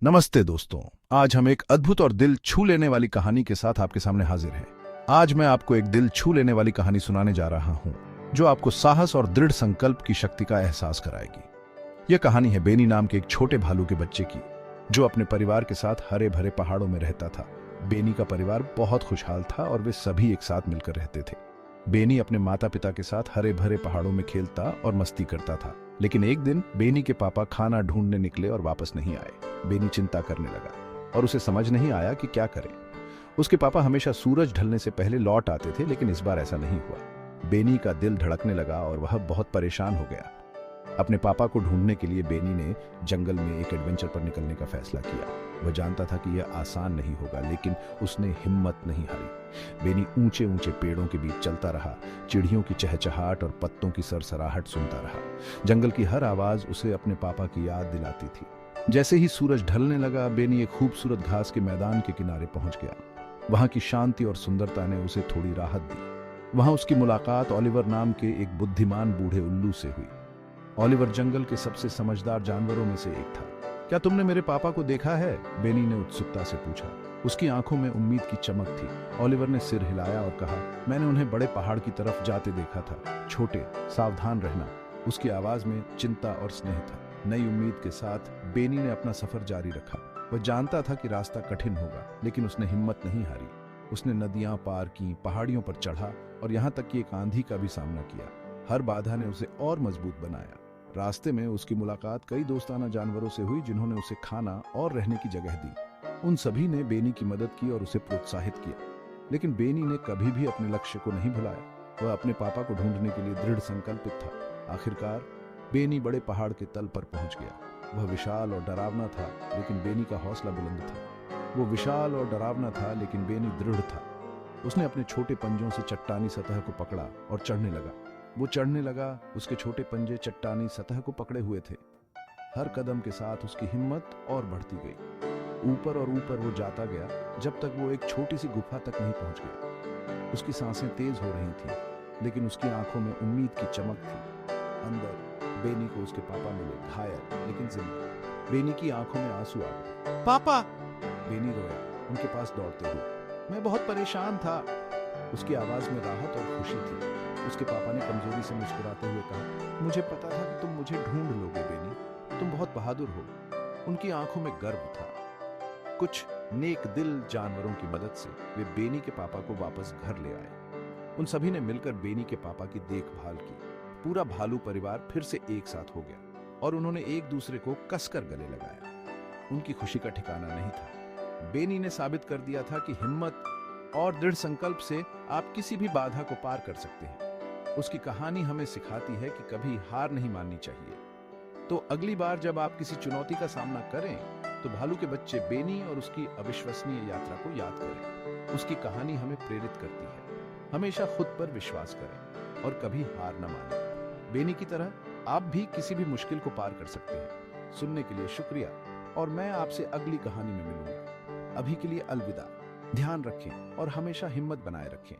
नमस्ते दोस्तों। आज हम एक अद्भुत और दिल छू लेने वाली कहानी के साथ आपके सामने हाजिर हैं। आज मैं आपको एक दिल छू लेने वाली कहानी सुनाने जा रहा हूं, जो आपको साहस और दृढ़ संकल्प की शक्ति का एहसास कराएगी। यह कहानी है बेनी नाम के एक छोटे भालू के बच्चे की, जो अपने परिवार के साथ हरे भरे पहाड़ों में रहता था। बेनी का परिवार बहुत खुशहाल था और वे सभी एक साथ मिलकर रहते थे। बेनी अपने माता पिता के साथ हरे भरे पहाड़ों में खेलता और मस्ती करता था। लेकिन एक दिन बेनी के पापा खाना ढूंढने निकले और वापस नहीं आए। बेनी चिंता करने लगा और उसे समझ नहीं आया कि क्या करे। उसके पापा हमेशा सूरज ढलने से पहले लौट आते थे, लेकिन इस बार ऐसा नहीं हुआ। बेनी का दिल धड़कने लगा और वह बहुत परेशान हो गया। अपने पापा को ढूंढने के लिए बेनी ने जंगल में एक एडवेंचर पर निकलने का फैसला किया। वह जानता था कि यह आसान नहीं होगा, लेकिन उसने हिम्मत नहीं हारी। बेनी ऊंचे ऊंचे पेड़ों के बीच चलता रहा, चिड़ियों की चहचहाट और पत्तों की सरसराहट सुनता रहा। जंगल की हर आवाज उसे अपने पापा की याद दिलाती थी। जैसे ही सूरज ढलने लगा, बेनी एक खूबसूरत घास के मैदान के किनारे पहुंच गया। वहां की शांति और सुंदरता ने उसे थोड़ी राहत दी। वहां उसकी मुलाकात ओलिवर नाम के एक बुद्धिमान बूढ़े उल्लू से हुई। ओलिवर जंगल के सबसे समझदार जानवरों में से एक था। क्या तुमने मेरे पापा को देखा है? बेनी ने उत्सुकता से पूछा। उसकी आंखों में उम्मीद की चमक थी। ओलिवर ने सिर हिलाया और कहा, मैंने उन्हें बड़े पहाड़ की तरफ जाते देखा था। छोटे, सावधान रहना। उसकी आवाज में चिंता और स्नेह था। नई उम्मीद के साथ बेनी ने अपना सफर जारी रखा। वह जानता था कि रास्ता कठिन होगा, लेकिन उसने हिम्मत नहीं हारी। उसने नदियां पार की, पहाड़ियों पर चढ़ा और यहाँ तक कि एक आंधी का भी सामना किया। हर बाधा ने उसे और मजबूत बनाया। रास्ते में उसकी मुलाकात कई दोस्ताना जानवरों से हुई, जिन्होंने उसे खाना और रहने की जगह दी। उन सभी ने बेनी की मदद की और उसे प्रोत्साहित किया। लेकिन बेनी ने कभी भी अपने लक्ष्य को नहीं भुलाया। वह अपने पापा को ढूंढने के लिए दृढ़ संकल्पित था। आखिरकार बेनी बड़े पहाड़ के तल पर पहुंच गया। वह विशाल और डरावना था, लेकिन बेनी का हौसला बुलंद था। वो विशाल और डरावना था, लेकिन बेनी दृढ़ था। उसने अपने छोटे पंजों से चट्टानी सतह को पकड़ा और चढ़ने लगा। वो चढ़ने लगा, उसके छोटे पंजे चट्टानी सतह को पकड़े हुए थे। हर कदम के साथ उसकी हिम्मत और बढ़ती गई। ऊपर और ऊपर वो जाता गया, जब तक वो एक छोटी सी गुफा तक नहीं पहुंच गया। उसकी सांसें तेज हो रही थीं, लेकिन उसकी आंखों में उम्मीद की चमक थी। अंदर बेनी को उसके पापा मिले, घायल लेकिन जिंदा। बेनी की आंखों में आंसू आ गए। पापा! बेनी रोया, उनके पास दौड़ते हुए। मैं बहुत परेशान था। उसकी आवाज में राहत और खुशी थी। उसके पापा ने कमजोरी से मुस्कुराते हुए कहा, मुझे पता था कि तुम मुझे ढूंढ लोगे बेनी। तुम बहुत बहादुर हो। उनकी आंखों में गर्व था। कुछ नेक दिल जानवरों की मदद से वे बेनी के पापा को वापस घर ले आए। उन सभी ने मिलकर बेनी के पापा की देखभाल की। पूरा भालू परिवार फिर से एक साथ हो गया और उन्होंने एक दूसरे को कसकर गले लगाया। उनकी खुशी का ठिकाना नहीं था। बेनी ने साबित कर दिया था कि हिम्मत और दृढ़ संकल्प से आप किसी भी बाधा को पार कर सकते हैं। उसकी कहानी हमें सिखाती है कि कभी हार नहीं माननी चाहिए। तो अगली बार जब आप किसी चुनौती का सामना करें, तो भालू के बच्चे बेनी और उसकी अविश्वसनीय यात्रा को याद करें। उसकी कहानी हमें प्रेरित करती है। हमेशा खुद पर विश्वास करें और कभी हार न मानें। बेनी की तरह आप भी किसी भी मुश्किल को पार कर सकते हैं। सुनने के लिए शुक्रिया और मैं आपसे अगली कहानी में मिलूंगा। अभी के लिए अलविदा। ध्यान रखें और हमेशा हिम्मत बनाए रखें।